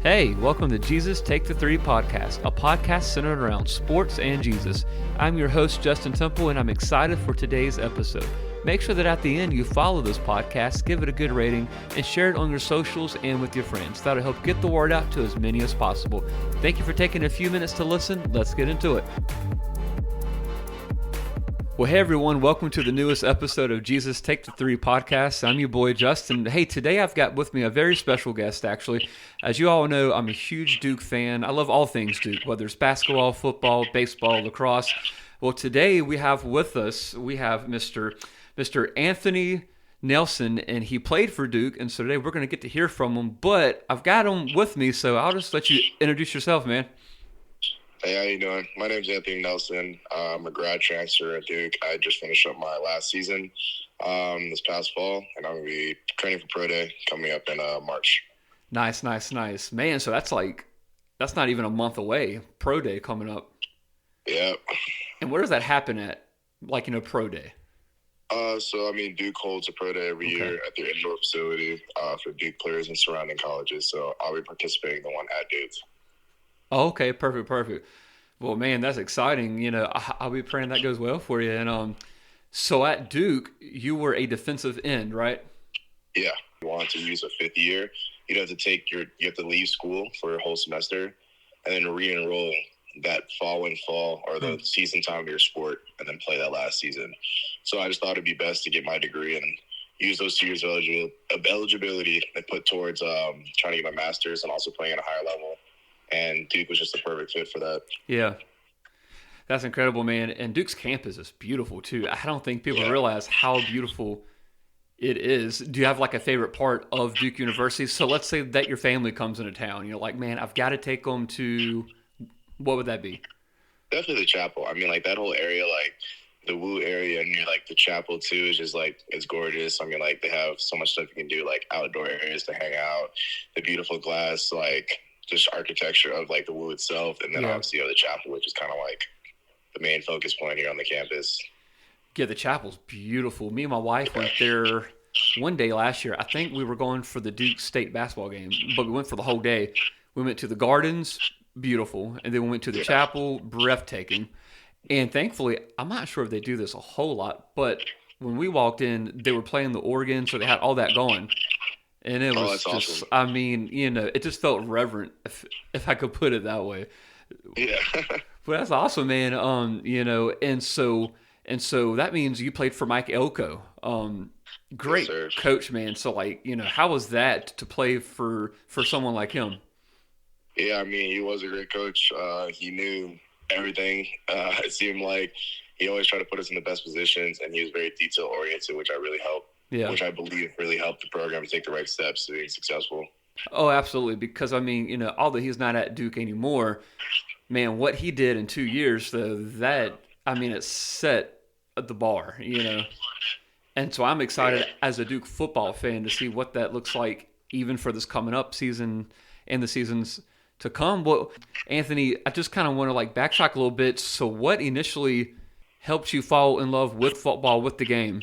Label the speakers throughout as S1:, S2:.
S1: Hey, welcome to Jesus Take the Three podcast, a podcast centered around sports and Jesus. I'm your host, Justin Temple, and I'm excited for today's episode. Make sure that at the end you follow this podcast, give it a good rating, and share it on your socials and with your friends. That'll help get the word out to as many as possible. Thank you for taking a few minutes to listen. Let's get into it. Well, hey everyone, welcome to the newest episode of Jesus Take the Three podcast. I'm your boy Justin. Hey, today I've got with me a very special guest, actually. As you all know, I'm a huge Duke fan. I love all things Duke, whether it's basketball, football, baseball, lacrosse. Well, today we have with us, Mr. Anthony Nelson, and he played for Duke, and so today we're going to get to hear from him, but I've got him with me, so I'll just let you introduce yourself, man.
S2: Hey, how you doing? My name's Anthony Nelson. I'm a grad transfer at Duke. I just finished up my last season this past fall, and I'm going to be training for Pro Day coming up in March.
S1: Nice. Man, so that's not even a month away, Pro Day coming up.
S2: Yep.
S1: And where does that happen at, Pro Day?
S2: Duke holds a Pro Day every year at their indoor facility for Duke players in surrounding colleges, so I'll be participating in the one at Duke.
S1: Oh, okay, perfect. Well, man, that's exciting. I'll be praying that goes well for you. And so at Duke, you were a defensive end, right?
S2: Yeah. If you want to use a fifth year, you have to leave school for a whole semester and then re-enroll that following fall or the season time of your sport and then play that last season. So I just thought it'd be best to get my degree and use those 2 years of eligibility and put towards trying to get my master's and also playing at a higher level. And Duke was just the perfect fit for that.
S1: Yeah. That's incredible, man. And Duke's campus is beautiful, too. I don't think people realize how beautiful it is. Do you have, a favorite part of Duke University? So let's say that your family comes into town. You're like, man, I've got to take them to – what would that be?
S2: Definitely the chapel. That whole area, the Woo area near, the chapel, too, is just, it's gorgeous. They have so much stuff you can do, outdoor areas to hang out, the beautiful glass, just architecture of the Woo itself, and then obviously the chapel, which is kind of the main focus point here on the campus.
S1: Yeah, the chapel's beautiful. Me and my wife went there one day last year. I think we were going for the Duke State basketball game, but we went for the whole day. We went to the Gardens, beautiful, and then we went to the chapel, breathtaking. And thankfully, I'm not sure if they do this a whole lot, but when we walked in, they were playing the organ, so they had all that going. And it was just, awesome. It just felt reverent, if I could put it that way.
S2: Yeah.
S1: But that's awesome, man. And so that means you played for Mike Elko. Great coach, man. So, how was that to play for someone like him?
S2: Yeah, he was a great coach. He knew everything. It seemed like he always tried to put us in the best positions, and he was very detail-oriented, which which I believe really helped the program take the right steps to being successful.
S1: Oh, absolutely. Because, although he's not at Duke anymore, man, what he did in 2 years, though, it set the bar, And so I'm excited as a Duke football fan to see what that looks like even for this coming up season and the seasons to come. Well, Anthony, I just kind of want to backtrack a little bit. So what initially helped you fall in love with football, with the game?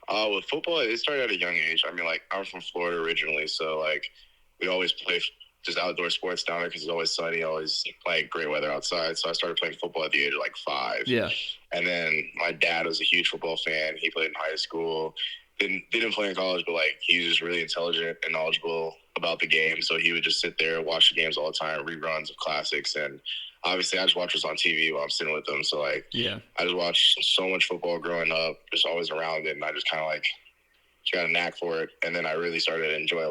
S2: With football, it started at a young age. I'm from Florida originally, so we always play just outdoor sports down there because it's always sunny, always great weather outside. So I started playing football at the age of 5.
S1: Yeah.
S2: And then my dad was a huge football fan. He played in high school. Didn't play in college, but he was just really intelligent and knowledgeable about the game. So he would just sit there, watch the games all the time, reruns of classics, and obviously, I just watch this on TV while I'm sitting with them. So, I just watched so much football growing up, just always around it, and I just kind of, got a knack for it. And then I really started to enjoy,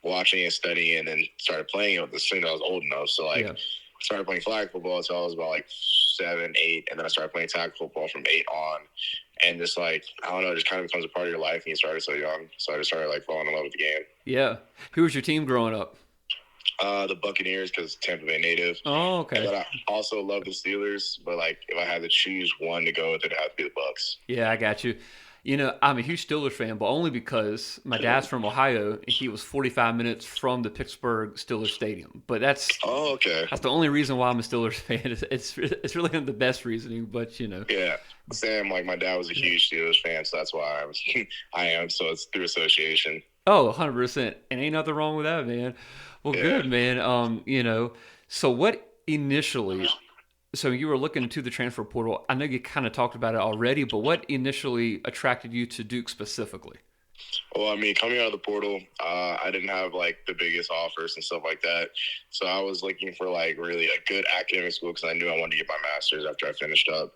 S2: watching and studying, and then started playing it as soon as I was old enough. So, I started playing flag football until I was about, 7, 8, and then I started playing tag football from 8 on. And just, I don't know, it just kind of becomes a part of your life, and you started so young. So I just started, falling in love with the game.
S1: Yeah. Who was your team growing up?
S2: The Buccaneers, because Tampa Bay native.
S1: Oh, okay.
S2: But I also love the Steelers. But if I had to choose one to go with, it'd have to be the Bucs.
S1: Yeah, I got you. I'm a huge Steelers fan, but only because my dad's from Ohio, and he was 45 minutes from the Pittsburgh Steelers Stadium. But that's That's the only reason why I'm a Steelers fan. It's really not the best reasoning, but
S2: Yeah, Sam, my dad was a huge Steelers fan, so that's why I am. So it's through association.
S1: Oh, 100%. And ain't nothing wrong with that, man. Well,
S2: Yeah.
S1: good, man. So what initially, so you were looking into the transfer portal. I know you kind of talked about it already, but what initially attracted you to Duke specifically?
S2: Well, I mean, coming out of the portal, I didn't have like the biggest offers and stuff like that. So I was looking for like really a good academic school because I knew I wanted to get my master's after I finished up.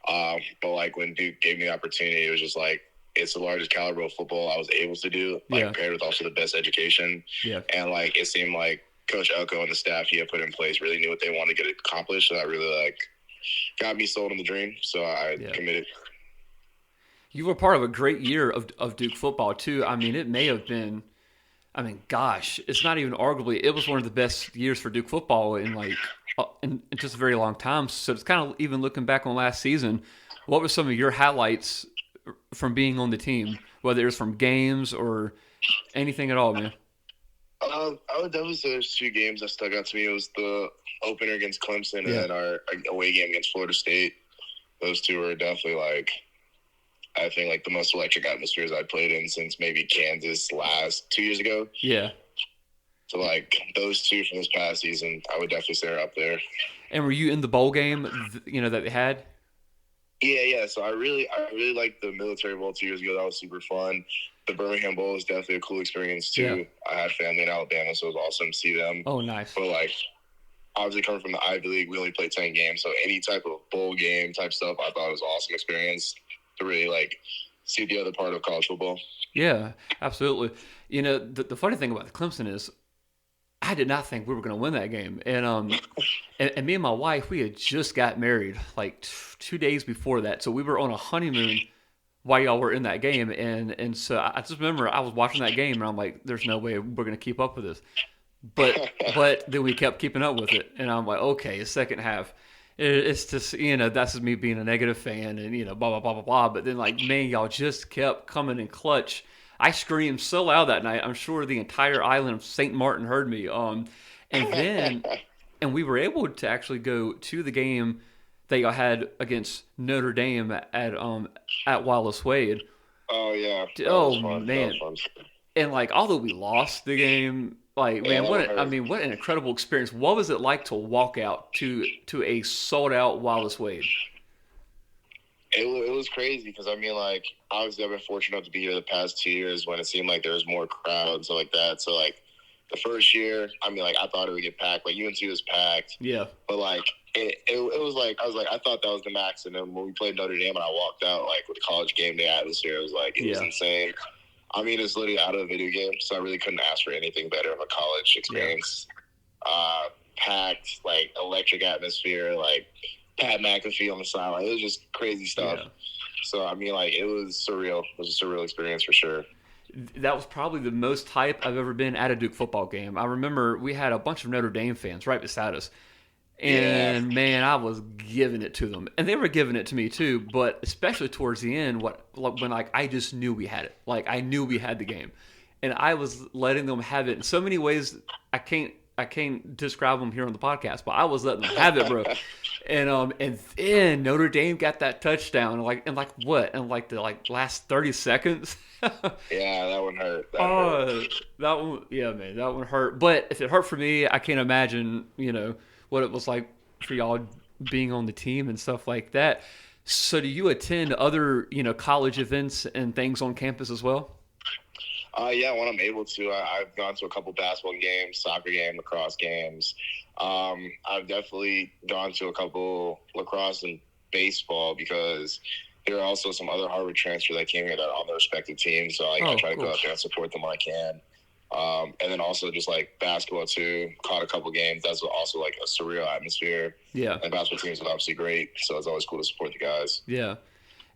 S2: But like when Duke gave me the opportunity, it was just like it's the largest caliber of football I was able to do,
S1: Yeah.
S2: like paired with also the best education.
S1: Yeah.
S2: And like it seemed like Coach Elko and the staff he had put in place really knew what they wanted to get accomplished. So that really like got me sold on the dream. So I
S1: Yeah.
S2: committed.
S1: You were part of a great year of Duke football too. I mean, it may have been. I mean, gosh, it's not even arguably. It was one of the best years for Duke football in like in just a very long time. So it's kind of even looking back on last season. What were some of your highlights from being on the team, whether it was from games or anything at all, man?
S2: I would definitely say there's two games that stuck out to me. It was the opener against Clemson and
S1: Yeah.
S2: then our away game against Florida State. Those two were definitely like, I think like the most electric atmospheres I've played in since maybe Kansas last 2 years ago.
S1: Yeah.
S2: So like those two from this past season, I would definitely say are up there.
S1: And were you in the bowl game, that they had?
S2: Yeah. So I really liked the Military Bowl 2 years ago. That was super fun. The Birmingham Bowl was definitely a cool experience too.
S1: Yeah.
S2: I had family in Alabama, so it was awesome to see them.
S1: Oh, nice.
S2: But like obviously coming from the Ivy League, we only played 10 games. So any type of bowl game type stuff, I thought it was an awesome experience to really like see the other part of college football.
S1: Yeah, absolutely. The funny thing about the Clemson is I did not think we were going to win that game. And me and my wife, we had just got married like 2 days before that. So we were on a honeymoon while y'all were in that game. And so I just remember I was watching that game and I'm like, there's no way we're going to keep up with this. But then we kept keeping up with it. And I'm like, okay, the second half. It's just, that's just me being a negative fan and, blah, blah, blah, blah, blah. But then, like, man, y'all just kept coming in clutch. I screamed so loud that night. I'm sure the entire island of St. Martin heard me. And we were able to actually go to the game that y'all had against Notre Dame at Wallace Wade.
S2: Oh yeah.
S1: Oh man. And like, although we lost the game, like man, what an incredible experience. What was it like to walk out to a sold out Wallace Wade?
S2: It was crazy because I mean, like, obviously I've been fortunate enough to be here the past 2 years when it seemed like there was more crowd and stuff like that. So like the first year, I mean, like I thought it would get packed. Like UNC was packed.
S1: Yeah.
S2: But like it was like I thought that was the max. And then when we played Notre Dame and I walked out like with the college game day atmosphere, it was like it was insane. I mean, it's literally out of a video game, so I really couldn't ask for anything better of a college experience. Yeah. Packed, like electric atmosphere, like Pat McAfee on the sideline. It was just crazy stuff. Yeah. So, I mean, like, it was surreal. It was a surreal experience for sure.
S1: That was probably the most hype I've ever been at a Duke football game. I remember we had a bunch of Notre Dame fans right beside us. And, man, I was giving it to them. And they were giving it to me, too. But especially towards the end, when I just knew we had it. Like, I knew we had the game. And I was letting them have it in so many ways I can't describe them here on the podcast, but I was letting them have it, bro. And then Notre Dame got that touchdown, in the last 30 seconds.
S2: Yeah, that one hurt.
S1: That one, yeah, man, that one hurt. But if it hurt for me, I can't imagine, what it was like for y'all being on the team and stuff like that. So, do you attend other, college events and things on campus as well?
S2: Yeah, when I'm able to. I've gone to a couple basketball games, soccer games, lacrosse games. I've definitely gone to a couple lacrosse and baseball because there are also some other Harvard transfers that came here that are on their respective teams. So I try to go out there and support them when I can. And then also just like basketball too. Caught a couple games. That's also like a surreal atmosphere.
S1: Yeah.
S2: And basketball teams are obviously great. So it's always cool to support the guys.
S1: Yeah.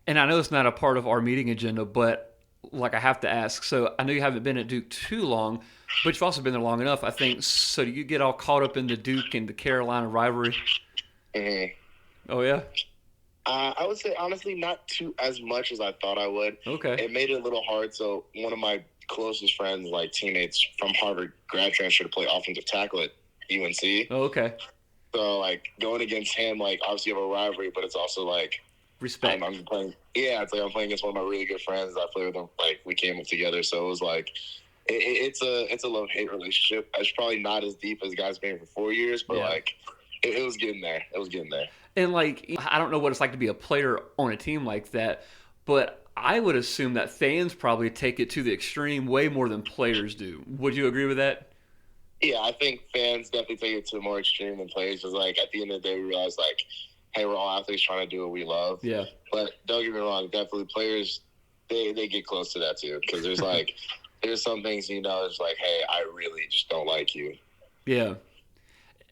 S1: And I know it's not a part of our meeting agenda, but like I have to ask. So I know you haven't been at Duke too long, but you've also been there long enough, I think. So do you get all caught up in the Duke and the Carolina rivalry?
S2: Mm-hmm.
S1: Oh, yeah?
S2: I would say, honestly, not too as much as I thought I would.
S1: Okay.
S2: It made it a little hard. So one of my closest friends, like teammates from Harvard, grad transfer to play offensive tackle at UNC.
S1: Oh, okay.
S2: So, like, going against him, like, obviously you have a rivalry, but it's also, like,
S1: respect.
S2: I'm playing. Yeah, it's like I'm playing against one of my really good friends. I play with them. Like we came up together, so it was like It's a love-hate relationship. It's probably not as deep as guys been for 4 years, but like it was getting there. It was getting there.
S1: And like, I don't know what it's like to be a player on a team like that, but I would assume that fans probably take it to the extreme way more than players do. Would you agree with that?
S2: Yeah, I think fans definitely take it to a more extreme than players. Because like at the end of the day, we realize like, hey, we're all athletes trying to do what we love.
S1: Yeah.
S2: But don't get me wrong, definitely players they get close to that too. Because there's like there's some things it's like, hey, I really just don't like you.
S1: Yeah.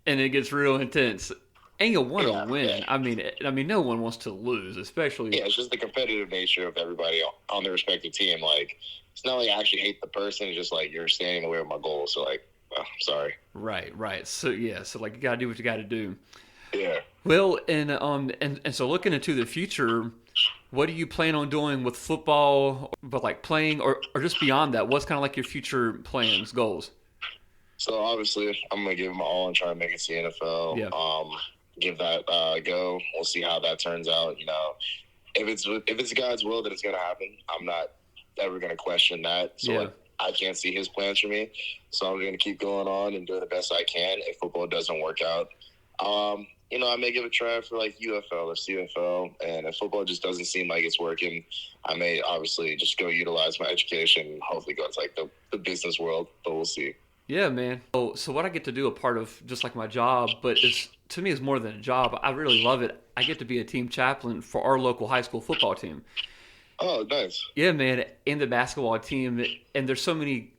S1: And it gets real intense. And you want to win. Yeah. I mean, no one wants to lose, especially.
S2: Yeah, it's just the competitive nature of everybody on their respective team. Like, it's not like I actually hate the person. It's just like you're standing in the way of my goal. So, like, oh, sorry.
S1: Right. So like you gotta do what you gotta do.
S2: Yeah.
S1: Well, and so looking into the future, what do you plan on doing with football? But like playing, or just beyond that, what's kind of like your future plans, goals?
S2: So obviously, I'm gonna give my all and try to make it to the NFL.
S1: Yeah.
S2: Give that a go. We'll see how that turns out. If it's God's will that it's gonna happen, I'm not ever gonna question that. So like, I can't see His plans for me. So I'm gonna keep going on and doing the best I can. If football doesn't work out, I may give a try for like UFL or CFL. And if football just doesn't seem like it's working, I may obviously just go utilize my education and hopefully go into like the business world. But we'll see.
S1: Yeah, man. So what I get to do, a part of just like my job, but to me it's more than a job. I really love it. I get to be a team chaplain for our local high school football team.
S2: Oh, nice.
S1: Yeah, man. And the basketball team, and there's so many,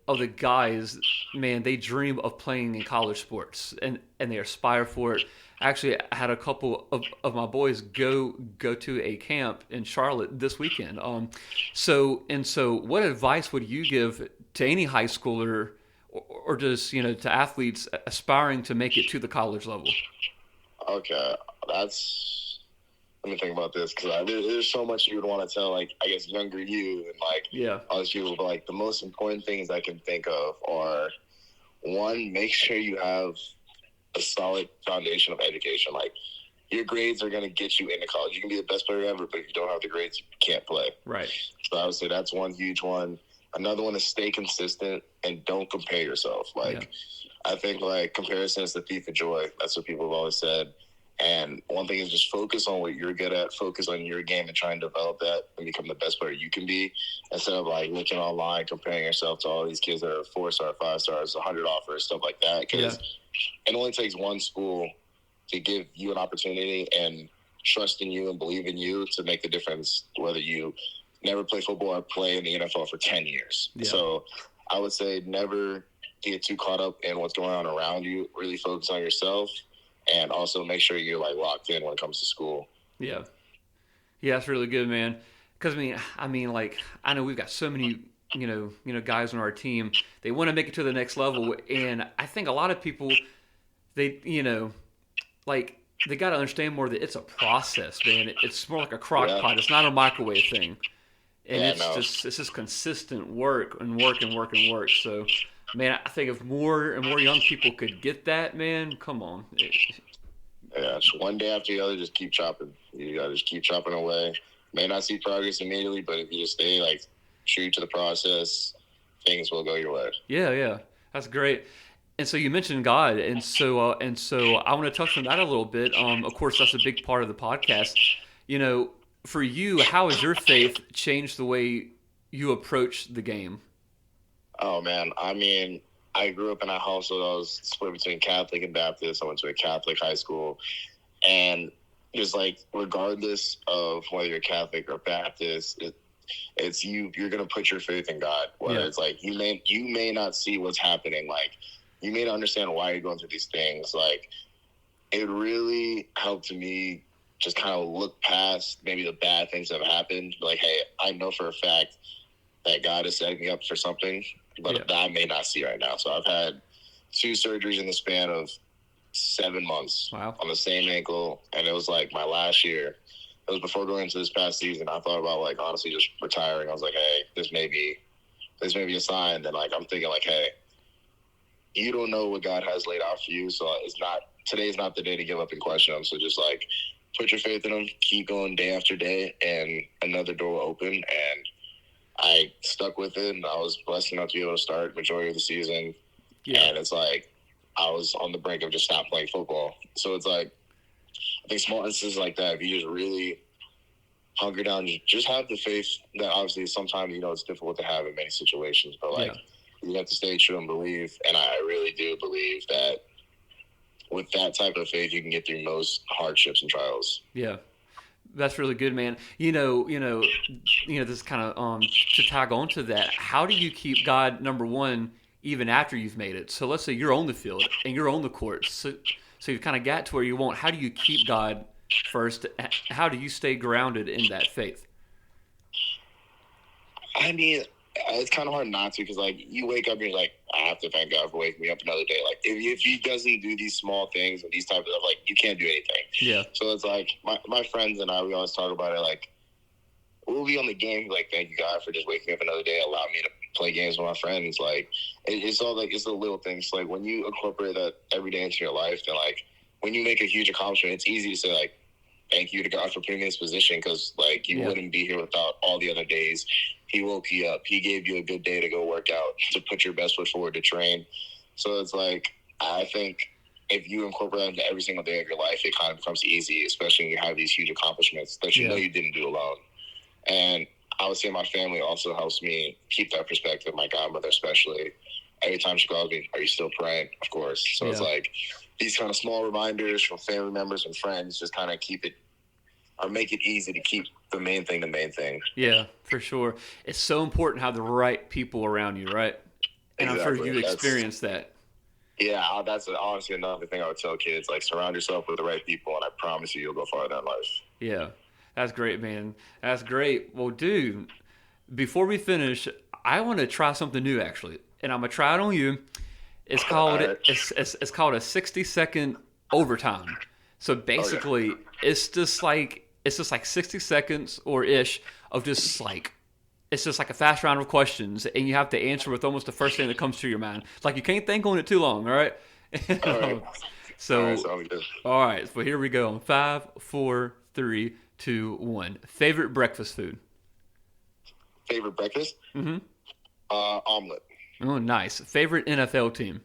S1: of the guys, man, they dream of playing in college sports, and they aspire for it. Actually, I had a couple of my boys go to a camp in Charlotte this weekend. So what advice would you give to any high schooler, or just to athletes aspiring to make it to the college level?
S2: Okay, let me think about this, because there's so much you would want to tell, like, I guess, younger you and like all these people. But like the most important things I can think of are, one, make sure you have a solid foundation of education. Like, your grades are going to get you into college. You can be the best player ever, but if you don't have the grades, you can't play.
S1: Right.
S2: So I would say that's one huge one. Another one is stay consistent and don't compare yourself. Like, I think like comparison is the thief of joy. That's what people have always said. And one thing is just focus on what you're good at, focus on your game and try and develop that and become the best player you can be, instead of like looking online, comparing yourself to all these kids that are 4-star, 5-stars, 100 offers, stuff like that. Because it only takes one school to give you an opportunity and trust in you and believe in you to make the difference, whether you never play football or play in the NFL for 10 years. Yeah. So I would say never get too caught up in what's going on around you. Really focus on yourself. And also make sure you're like locked in when it comes to school. Yeah,
S1: that's really good, man. Because I mean, like, I know we've got so many, guys on our team. They want to make it to the next level, and I think a lot of people, they got to understand more that it's a process, man. It's more like a crock pot. It's not a microwave thing, and it's just consistent work and work and work and work. So. Man, I think if more and more young people could get that, man, come on.
S2: Yeah, so one day after the other, just keep chopping. You got to just keep chopping away. May not see progress immediately, but if you just stay, like, true to the process, things will go your way.
S1: Yeah. That's great. And so you mentioned God, and so I want to touch on that a little bit. Of course, that's a big part of the podcast. For you, how has your faith changed the way you approach the game?
S2: Oh, man. I mean, I grew up in a household. I was split between Catholic and Baptist. I went to a Catholic high school. And just like, regardless of whether you're Catholic or Baptist, it's you're going to put your faith in God. Whether it's like, you may not see what's happening. Like, you may not understand why you're going through these things. Like, it really helped me just kind of look past maybe the bad things that have happened. Like, hey, I know for a fact that God is setting me up for something, but that I may not see right now. So I've had 2 surgeries in the span of 7 months on the same ankle, and it was like my last year. It was before going into this past season. I thought about like honestly just retiring. I was like, hey, this may be a sign. Then like I'm thinking like, hey, you don't know what God has laid out for you, so today's not the day to give up and question Him. So just like put your faith in Him, keep going day after day, and another door will open. And I stuck with it, and I was blessed enough to be able to start majority of the season.
S1: Yeah.
S2: And it's like I was on the brink of just not playing football. So it's like I think small instances like that, if you just really hunker down, just have the faith that obviously sometimes, it's difficult to have in many situations, but like you have to stay true and believe. And I really do believe that with that type of faith, you can get through most hardships and trials.
S1: Yeah. That's really good, man. This is kind of to tag on to that. How do you keep God number one even after you've made it? So let's say you're on the field and you're on the court. So you've kind of got to where you want. How do you keep God first? How do you stay grounded in that faith?
S2: I mean, it's kind of hard not to, because like you wake up and you're like, I have to thank God for waking me up another day. Like if he doesn't do these small things and these types of, like, you can't do anything.
S1: Yeah.
S2: So it's like my friends and I, we always talk about it. Like we'll be on the game, like, thank you God for just waking me up another day, allow me to play games with my friends. Like it's all like, it's the little things. Like when you incorporate that every day into your life, then like when you make a huge accomplishment, it's easy to say like, thank you to God for putting me in this position, because like you wouldn't be here without all the other days. He woke you up. He gave you a good day to go work out, to put your best foot forward, to train. So it's like, I think if you incorporate that into every single day of your life, it kind of becomes easy, especially when you have these huge accomplishments that you know you didn't do alone. And I would say my family also helps me keep that perspective. My godmother especially. Every time she calls me, are you still praying? Of course. So it's like these kind of small reminders from family members and friends just kind of keep it, or make it easy to keep the main thing the main thing.
S1: Yeah, for sure. It's so important to have the right people around you, right? And
S2: Exactly.
S1: I'm sure you've experienced that.
S2: Yeah, that's honestly another thing I would tell kids. Like, surround yourself with the right people, and I promise you'll go farther in life.
S1: Yeah, that's great, man. That's great. Well, dude, before we finish, I want to try something new, actually. And I'm going to try it on you. It's called it's called a 60-second overtime. So basically, it's just like 60 seconds or ish of just like, it's just like a fast round of questions, and you have to answer with almost the first thing that comes to your mind. Like, you can't think on it too long, all right?
S2: All right.
S1: So, all right, so here we go. 5, 4, 3, 2, 1. Favorite breakfast food?
S2: Favorite breakfast?
S1: Mm-hmm.
S2: Omelet.
S1: Oh, nice. Favorite NFL team?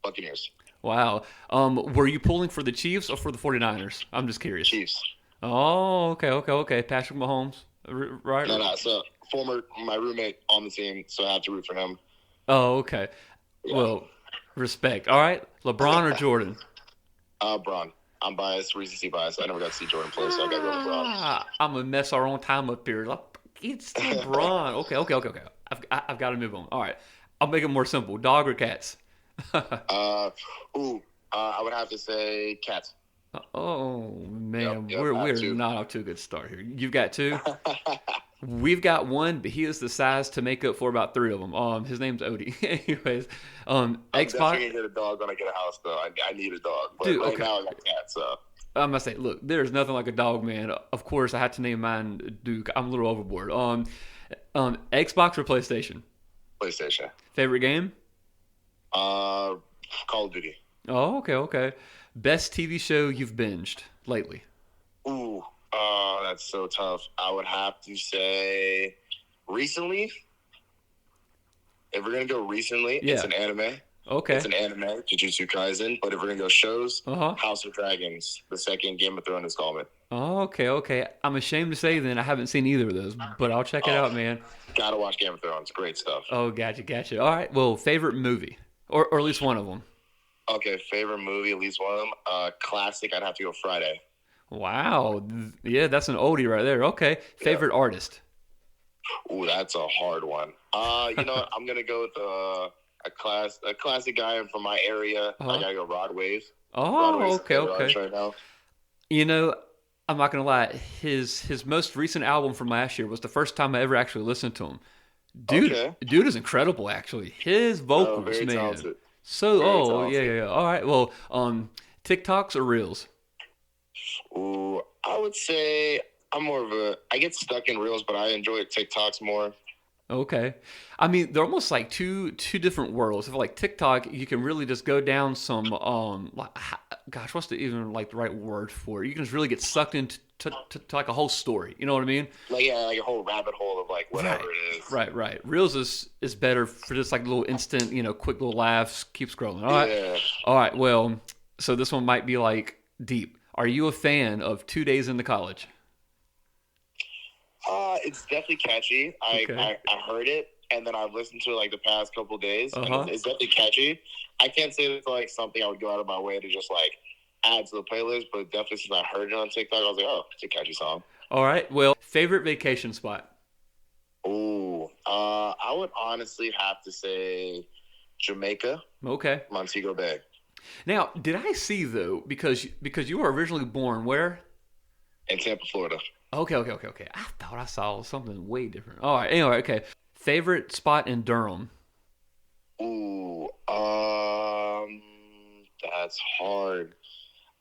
S2: Buccaneers.
S1: Wow. Were you pulling for the Chiefs or for the 49ers? I'm just curious.
S2: Chiefs.
S1: Oh, okay. Patrick Mahomes, right?
S2: No. So my roommate on the team, so I have to root for him.
S1: Oh, okay. Yeah. Well, respect. All right, LeBron or Jordan?
S2: Bron. I'm biased, recency biased. I never got to see Jordan play, so I got to go with LeBron.
S1: I'm gonna mess our own time up here. It's LeBron. Okay. I've got to move on. All right, I'll make it more simple. Dog or cats?
S2: I would have to say cats.
S1: Oh man,
S2: yep,
S1: we're not off to a good start here. You've got 2. We've got 1, but he is the size to make up for about 3 of them. His name's Odie. Anyways,
S2: I'm
S1: Xbox.
S2: definitely gonna get a dog when I get a house, though. I need a dog, but
S1: dude,
S2: right now I got cats. So
S1: I'm gonna say, look, there's nothing like a dog, man. Of course, I had to name mine Duke. I'm a little overboard. Xbox or PlayStation?
S2: PlayStation.
S1: Favorite game?
S2: Call of Duty.
S1: Oh, okay. Best TV show you've binged lately?
S2: Ooh, that's so tough. I would have to say recently. If we're gonna go recently, it's an anime.
S1: Okay.
S2: It's an anime, Jujutsu Kaisen. But if we're gonna go shows,
S1: Uh-huh.
S2: House of Dragons, the second Game of Thrones installment.
S1: Oh, okay. I'm ashamed to say then I haven't seen either of those, but I'll check it out, man.
S2: Gotta watch Game of Thrones. Great stuff.
S1: Oh, gotcha. All right. Well, favorite movie, or at least one of them.
S2: Okay, favorite movie, at least one of them. Classic, I'd have to go Friday.
S1: Wow. Yeah, that's an oldie right there. Okay. Favorite artist?
S2: Ooh, that's a hard one. You know what? I'm gonna go with a classic guy from my area.
S1: Uh-huh.
S2: I gotta go Rod Wave.
S1: Oh, okay.
S2: Right now.
S1: You know, I'm not gonna lie. His most recent album from last year was the first time I ever actually listened to him. Dude is incredible. Actually, his vocals,
S2: very
S1: man.
S2: talented.
S1: So,
S2: Very talented.
S1: yeah. All right. Well, TikToks or Reels?
S2: Ooh, I would say I get stuck in Reels, but I enjoy TikToks more.
S1: Okay. I mean, they're almost like two different worlds. If like TikTok, you can really just go down some gosh, what's the even like the right word for it? You can just really get sucked into to like a whole story. You know what I mean?
S2: Like, yeah, like a whole rabbit hole of like whatever it is.
S1: Right. Reels is better for just like little instant, quick little laughs. Keep scrolling. All right.
S2: Yeah.
S1: All right. Well, so this one might be like deep. Are you a fan of 2 Days into College?
S2: It's definitely catchy. I heard it, and then I've listened to it like the past couple of days, and it's definitely catchy. I can't say it's like something I would go out of my way to just like add to the playlist, but definitely since I heard it on TikTok, I was like, oh, it's a catchy song.
S1: All right. Well, favorite vacation spot?
S2: Ooh, I would honestly have to say Jamaica.
S1: Okay.
S2: Montego Bay.
S1: Now, did I see though, because you were originally born where?
S2: In Tampa, Florida.
S1: Okay. I thought I saw something way different. All right. Anyway, okay. Favorite spot in Durham?
S2: Ooh, that's hard.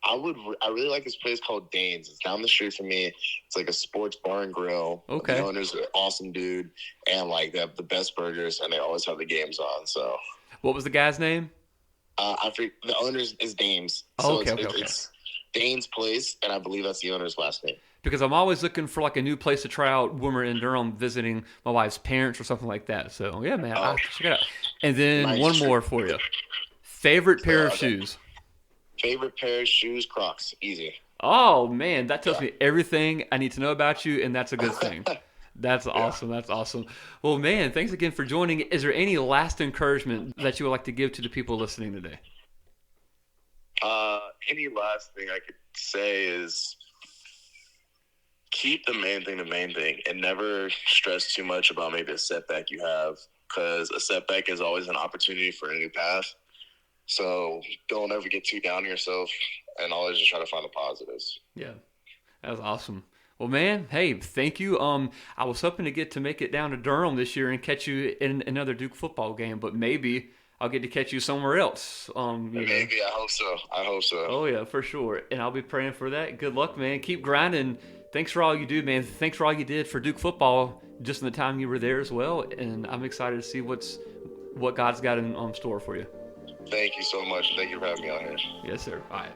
S2: I really like this place called Dane's. It's down the street from me. It's like a sports bar and grill.
S1: Okay.
S2: The owner's an awesome dude, and like they have the best burgers, and they always have the games on. So,
S1: what was the guy's name?
S2: I forget, the owner's is Dames.
S1: So
S2: okay. It's Dane's Place, and I believe that's the owner's last name.
S1: Because I'm always looking for like a new place to try out when we're in Durham visiting my wife's parents or something like that. So yeah, man, I'll check it out. And then nice. One more for you. Favorite pair of shoes?
S2: Favorite pair of shoes, Crocs. Easy.
S1: Oh man, that tells me everything I need to know about you, and that's a good thing. That's awesome. That's awesome. Well, man, thanks again for joining. Is there any last encouragement that you would like to give to the people listening today?
S2: Any last thing I could say is keep the main thing and never stress too much about maybe a setback you have, because a setback is always an opportunity for a new path. So don't ever get too down on yourself and always just try to find the positives.
S1: Yeah, that's awesome. Well, man, hey, thank you. I was hoping to make it down to Durham this year and catch you in another Duke football game, but maybe I'll get to catch you somewhere else.
S2: Maybe, I hope so.
S1: Oh, yeah, for sure. And I'll be praying for that. Good luck, man. Keep grinding. Thanks for all you do, man. Thanks for all you did for Duke football just in the time you were there as well. And I'm excited to see what God's got in store for you.
S2: Thank you so much. Thank you for having me on here.
S1: Yes, sir. All right.